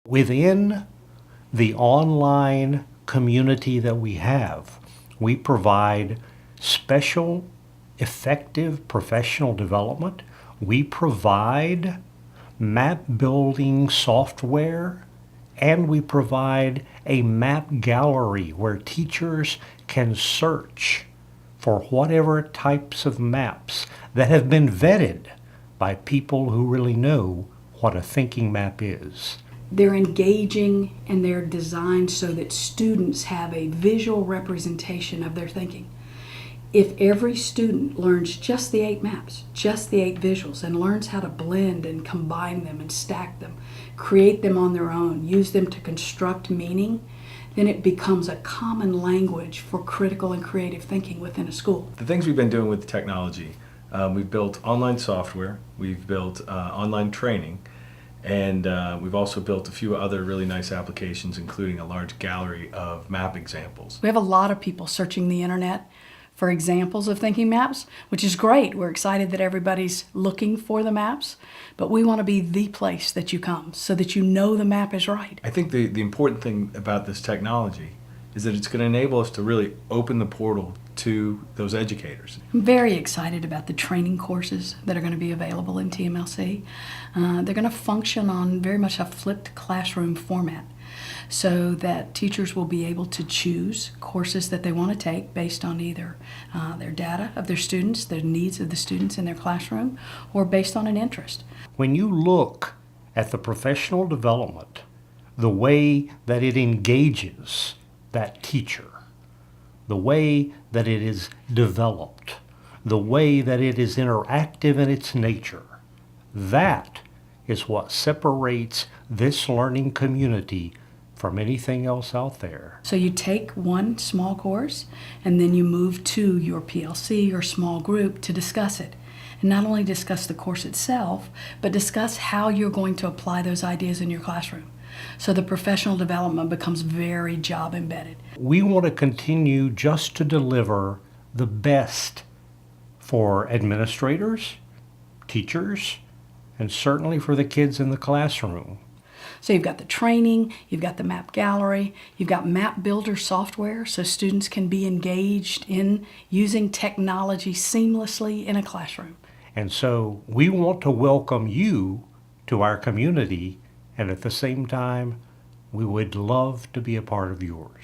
Within the online community that we have, we provide special, effective professional development. We provide map building software, and we provide a map gallery where teachers can search for whatever types of maps that have been vetted by people who really know what a thinking map is. They're engaging and they're designed so that students have a visual representation of their thinking. If every student learns just the 8 maps, just the 8 visuals, and learns how to blend and combine them and stack them, create them on their own, use them to construct meaning, then it becomes a common language for critical and creative thinking within a school. The things we've been doing with technology, we've built online software, we've built online training, and we've also built a few other really nice applications, including a large gallery of map examples. We have a lot of people searching the internet for examples of thinking maps, which is great. We're excited that everybody's looking for the maps, but we want to be the place that you come so that you know the map is right. I think the important thing about this technology is that it's going to enable us to really open the portal to those educators. I'm very excited about the training courses that are going to be available in TMLC. They're going to function on very much a flipped classroom format, so that teachers will be able to choose courses that they want to take based on either their data of their students, their needs of the students in their classroom, or based on an interest. When you look at the professional development, the way that it engages that teacher, the way that it is developed, the way that it is interactive in its nature, that is what separates this learning community from anything else out there. So you take one small course and then you move to your PLC or small group to discuss it. And not only discuss the course itself, but discuss how you're going to apply those ideas in your classroom. So the professional development becomes very job embedded. We want to continue just to deliver the best for administrators, teachers, and certainly for the kids in the classroom. So you've got the training, you've got the map gallery, you've got map builder software so students can be engaged in using technology seamlessly in a classroom. And so we want to welcome you to our community, and at the same time, we would love to be a part of yours.